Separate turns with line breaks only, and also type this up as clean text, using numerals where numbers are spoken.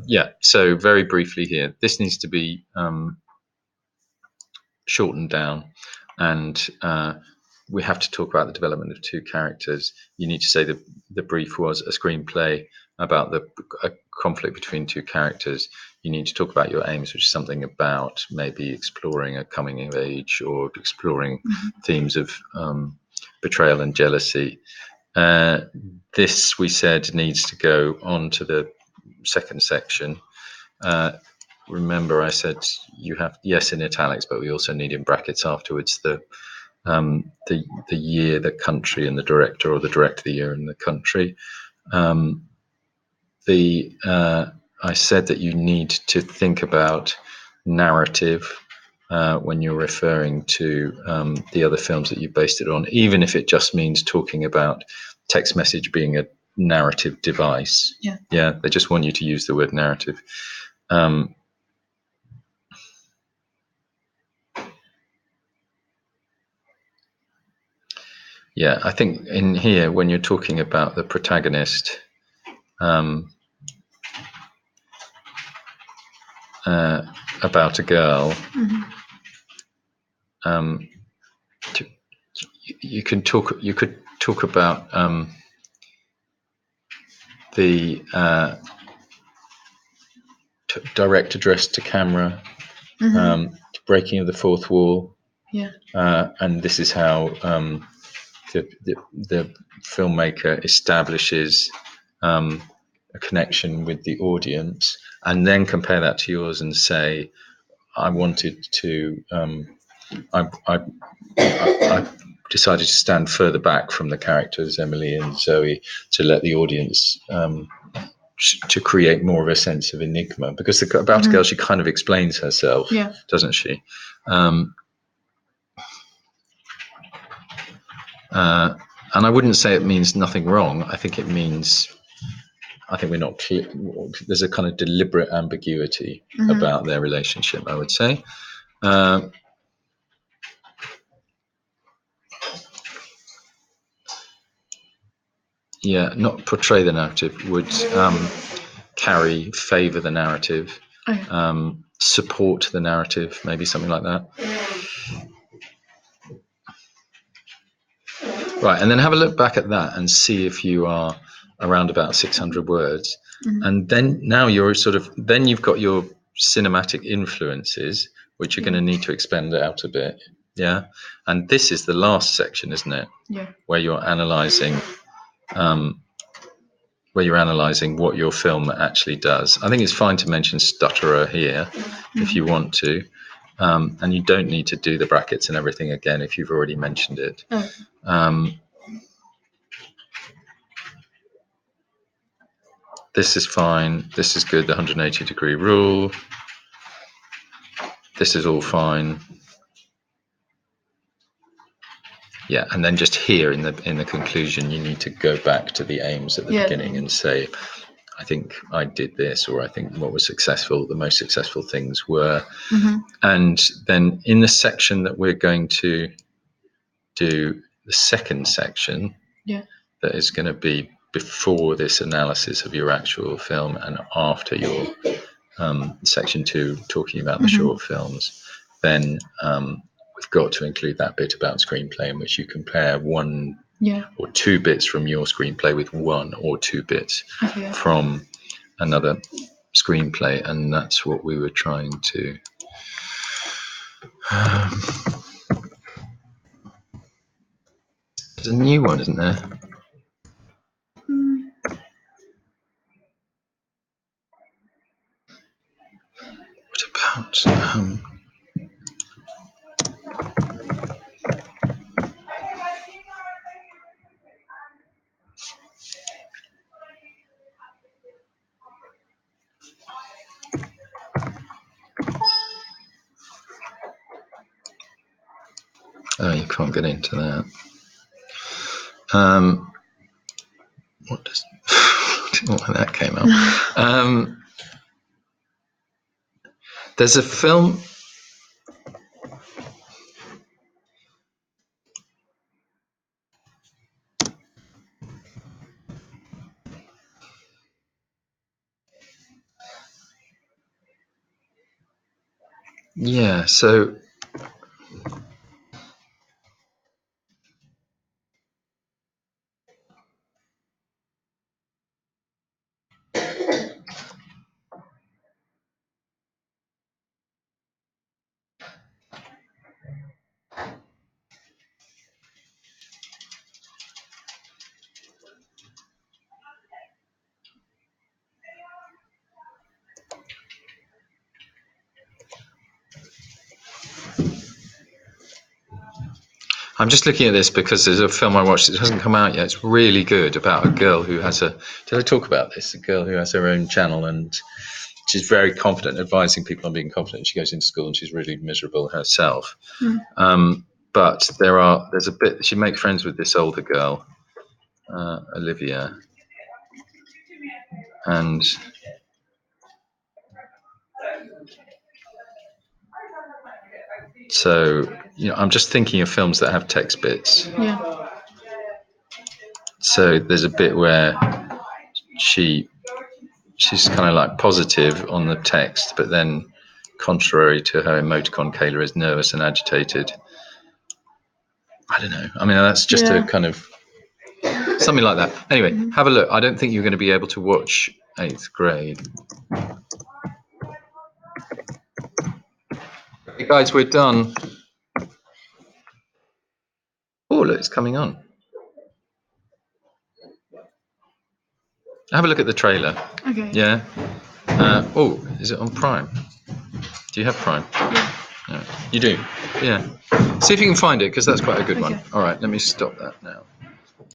Yeah. So very briefly here, this needs to be shortened down, and we have to talk about the development of two characters. You need to say the brief was a screenplay about a conflict between two characters. You need to talk about your aims, which is something about maybe exploring a coming of age or exploring themes of betrayal and jealousy. This, we said, needs to go on to the second section. Remember, I said you have, yes, in italics, but we also need in brackets afterwards the year, the country, and the director, or the director, the year, and the country. I said that you need to think about narrative when you're referring to the other films that you based it on, even if it just means talking about text message being a narrative device. Yeah, they just want you to use the word narrative. Yeah, I think in here, when you're talking about the protagonist, about a girl, you could talk about the direct address to camera, breaking of the fourth wall. And this is how the filmmaker establishes a connection with the audience, and then compare that to yours and say, I wanted to, I decided to stand further back from the characters, Emily and Zoe, to let the audience, to create more of a sense of enigma. Because about a girl, she kind of explains herself, doesn't she? And I wouldn't say it means nothing wrong. I think it means, I think we're not clear. There's a kind of deliberate ambiguity about their relationship, I would say. Yeah, not portray the narrative, would carry, favour the narrative, support the narrative, maybe something like that. Right, and then have a look back at that and see if you are around about 600 words. And then now you're sort of, then you've got your cinematic influences, which you're going to need to expand out a bit. Yeah. And this is the last section, isn't it?
Yeah.
Where you're analysing what your film actually does. I think it's fine to mention stutterer here if you want to. And you don't need to do the brackets and everything again if you've already mentioned it. This is fine. This is good. The 180-degree rule. This is all fine. Yeah, and then just here in the conclusion, you need to go back to the aims at the beginning and say, I think I did this, or I think what was successful, the most successful things were. And then in the section that we're going to do, the second section, that is going to be before this analysis of your actual film and after your section 2 talking about the short films, then we've got to include that bit about screenplay, in which you compare one or two bits from your screenplay with one or two bits from another screenplay, and that's what we were trying to there's a new one, isn't there? What about oh, you can't get into that. What does I don't know why that came up. There's a film. Yeah, so I'm just looking at this because there's a film I watched. It hasn't come out yet. It's really good about a girl who has a. Did I talk about this? A girl who has her own channel and she's very confident, advising people on being confident. She goes into school and she's really miserable herself. But there's a bit. She makes friends with this older girl, Olivia, and so I'm just thinking of films that have text bits.
Yeah.
So there's a bit where she's kind of like positive on the text, but then contrary to her emoticon, Kayla is nervous and agitated. I don't know. I mean, that's just a kind of something like that. Anyway, have a look. I don't think you're going to be able to watch 8th grade. Hey guys, we're done. Oh, look, it's coming on. Have a look at the trailer.
Okay.
Yeah. Oh, is it on Prime? Do you have Prime?
Yeah.
No. You do? Yeah. See if you can find it, because that's quite a good one.
Okay.
All right, let me stop that now.